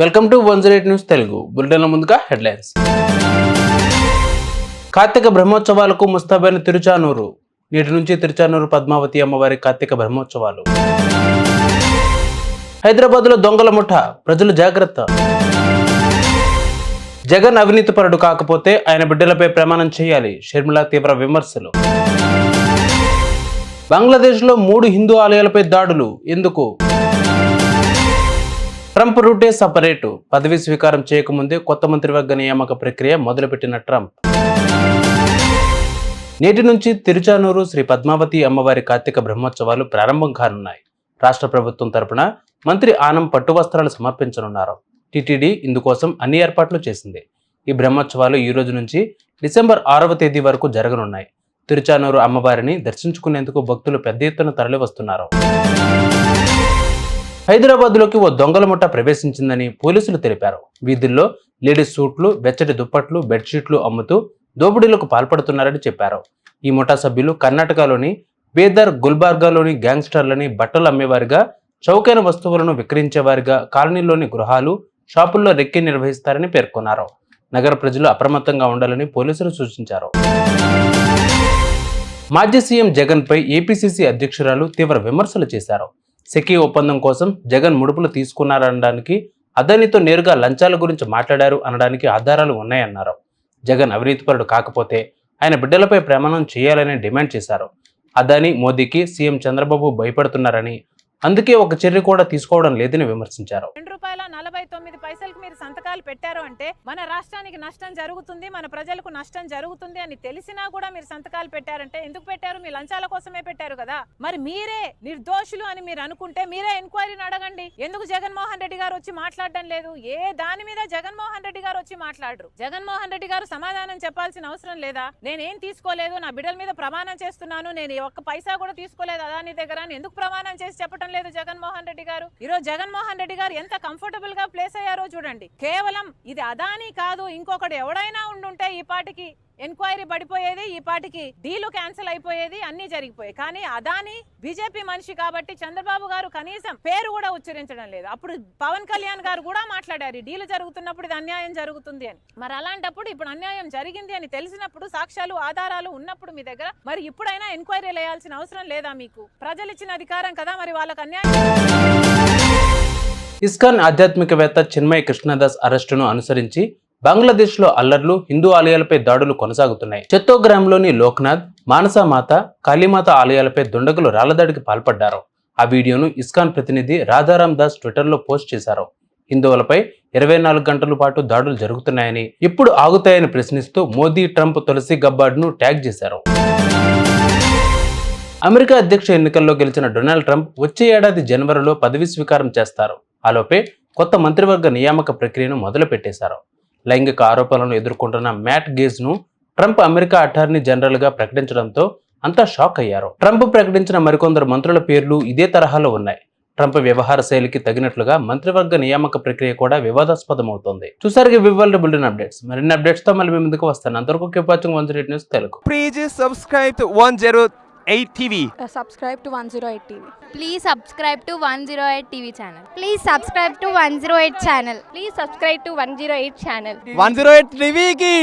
Welcome to 108 news Telugu బులెటిన్ల ముందుగా headlines. Karthika బ్రహ్మోత్సవాలకు ముస్తాబైన Tiruchanur. నేటి నుంచి తిరుచానూరు పద్మావతి అమ్మవారి కార్తీక బ్రహ్మోత్సవాలు. హైదరాబాద్లో దొంగల ముఠా, ప్రజలు జాగ్రత్త. జగన్ అవినీతిపరుడు కాకపోతే ఆయన బిడ్డలపై ప్రమాణం చేయాలి, షర్మిల తీవ్ర విమర్శలు. బంగ్లాదేశ్లో 3 హిందూ ఆలయాలపై దాడులు ఎందుకు? ట్రంప్ రూటే సపరేటు. పదవీ స్వీకారం చేయకముందే కొత్త మంత్రివర్గ నియామక ప్రక్రియ మొదలుపెట్టిన ట్రంప్. నేటి నుంచి తిరుచానూరు శ్రీ పద్మావతి అమ్మవారి కార్తీక బ్రహ్మోత్సవాలు ప్రారంభం కానున్నాయి. రాష్ట్ర ప్రభుత్వం తరపున మంత్రి ఆనం పట్టు వస్త్రాలు సమర్పించనున్నారు. టీటీడీ ఇందుకోసం అన్ని ఏర్పాట్లు చేసింది. ఈ బ్రహ్మోత్సవాలు ఈ రోజు నుంచి డిసెంబర్ 6వ తేదీ వరకు జరగనున్నాయి. తిరుచానూరు అమ్మవారిని దర్శించుకునేందుకు భక్తులు పెద్ద ఎత్తున తరలి వస్తున్నారు. హైదరాబాద్లోకి ఓ దొంగల ముఠ ప్రవేశించిందని పోలీసులు తెలిపారు. వీధుల్లో లేడీస్ సూట్లు, వెచ్చటి దుప్పట్లు, బెడ్షీట్లు అమ్ముతూ దోపిడీలకు పాల్పడుతున్నారని చెప్పారు. ఈ ముఠా సభ్యులు కర్ణాటకలోని బేదర్, గుల్బర్గాలోని గ్యాంగ్స్టర్లని బట్టలు అమ్మేవారిగా, చౌకైన వస్తువులను విక్రయించేవారిగా కాలనీలోని గృహాలు, షాపుల్లో రెక్కి నిర్వహిస్తారని పేర్కొన్నారు. నగర ప్రజలు అప్రమత్తంగా ఉండాలని పోలీసులు సూచించారు. మాజీ సీఎం జగన్ పై ఏపీసీసీ అధ్యక్షురాలు తీవ్ర విమర్శలు చేశారు. సెకీ ఒప్పందం కోసం జగన్ ముడుపులు తీసుకున్నారనడానికి, అదానితో నేరుగా లంచాల గురించి మాట్లాడారు అనడానికి ఆధారాలు ఉన్నాయన్నారు. జగన్ అవినీతిపరుడు కాకపోతే ఆయన బిడ్డలపై ప్రమాణం చేయాలని డిమాండ్ చేశారు. అదాని, మోదీకి సీఎం చంద్రబాబు భయపడుతున్నారని, అందుకే ఒక చర్య కూడా తీసుకోవడం లేదని విమర్శించారు. ₹2.49 మీరు సంతకాలు పెట్టారు అంటే మన రాష్ట్రానికి నష్టం జరుగుతుంది, మన ప్రజలకు నష్టం జరుగుతుంది అని తెలిసినా కూడా మీరు సంతకాలు పెట్టారంటే ఎందుకు పెట్టారు? మీ లంచాల కోసమే పెట్టారు కదా. మరి మీరే నిర్దోషులు అని మీరు అనుకుంటే మీరే ఎంక్వైరీని అడగండి. ఎందుకు జగన్మోహన్ రెడ్డి గారు వచ్చి మాట్లాడడం లేదు? ఏ దాని మీద జగన్మోహన్ రెడ్డి గారు వచ్చి మాట్లాడరు? జగన్మోహన్ రెడ్డి గారు సమాధానం చెప్పాల్సిన అవసరం లేదా? నేనేం తీసుకోలేదు, నా బిడ్డల మీద ప్రమాణం చేస్తున్నాను, నేను ఒక్క పైసా కూడా తీసుకోలేదు అదాని దగ్గర అని ఎందుకు ప్రమాణం చేసి చెప్పడం లేదు జగన్మోహన్ రెడ్డి గారు? ఈరోజు జగన్మోహన్ రెడ్డి గారు ఎంత కంఫర్టబుల్ గా ప్లేస్ అయ్యారో చూడండి. కేవలం ఇది అదాని కాదు, ఇంకొకటి ఎవడైనా ఉండుంటే ఈ పాటికి ఎంక్వైరీ పడిపోయేది, ఈ పాటికి డీలు క్యాన్సిల్ అయిపోయేది, అన్ని జరిగిపోయాయి. కానీ అదాని బీజేపీ మనిషి కాబట్టి చంద్రబాబు గారు కనీసం పేరు కూడా ఉచ్చరించడం లేదు. అప్పుడు పవన్ కళ్యాణ్ గారు కూడా మాట్లాడారు, డీలు జరుగుతున్నప్పుడు ఇది అన్యాయం జరుగుతుంది అని. మరి అలాంటప్పుడు ఇప్పుడు అన్యాయం జరిగింది అని తెలిసినప్పుడు, సాక్ష్యాలు ఆధారాలు ఉన్నప్పుడు మీ దగ్గర, మరి ఇప్పుడైనా ఎంక్వైరీలు వేయాల్సిన అవసరం లేదా? మీకు ప్రజలు ఇచ్చిన అధికారం కదా, మరి వాళ్ళకి అన్యాయం. ఇస్కాన్ ఆధ్యాత్మికవేత్త చిన్మయ్ కృష్ణదాస్ అరెస్టును అనుసరించి బంగ్లాదేశ్లో అల్లర్లు, హిందూ ఆలయాలపై దాడులు కొనసాగుతున్నాయి. చత్తోగ్రామ్లోని లోక్నాథ్, మానసామాత, కాళీమాత ఆలయాలపై దుండగులు రాళ్లదాడికి పాల్పడ్డారు. ఆ వీడియోను ఇస్కాన్ ప్రతినిధి రాధారాం దాస్ ట్విట్టర్లో పోస్ట్ చేశారు. హిందువులపై 24 గంటల పాటు దాడులు జరుగుతున్నాయని, ఇప్పుడు ఆగుతాయని ప్రశ్నిస్తూ మోదీ, ట్రంప్ తులసి గబ్బార్డ్ను ట్యాగ్ చేశారు. అమెరికా అధ్యక్ష ఎన్నికల్లో గెలిచిన డొనాల్డ్ ట్రంప్ వచ్చే ఏడాది జనవరిలో పదవీ స్వీకారం చేస్తారు. ఆలోపే కొత్త మంత్రివర్గ నియామక ప్రక్రియను మొదలు పెట్టేశారు. లైంగిక ఆరోపణలను ఎదుర్కొంటున్న మ్యాట్ గేజ్ను ట్రంప్ అమెరికా అటార్నీ జనరల్ గా ప్రకటించడంతో అంతా షాక్ అయ్యారు. ట్రంప్ ప్రకటించిన మరికొందరు మంత్రుల పేర్లు ఇదే తరహాలో ఉన్నాయి. ట్రంప్ వ్యవహార శైలికి తగినట్లుగా మంత్రివర్గ నియామక ప్రక్రియ కూడా వివాదాస్పదమవుతోంది. చూసారుగా వివరాలు బులెటిన్ అప్డేట్స్. మరిన్ని అప్డేట్స్ తో మళ్ళీ మీ ముందుకు వస్తాను. అంతవరకు keep watching 108 news Telugu. Please subscribe to 108 TV. Subscribe to 108 TV. Please subscribe to 108 TV channel. Please subscribe to 108 channel. Please subscribe to 108 channel. 108 TV ki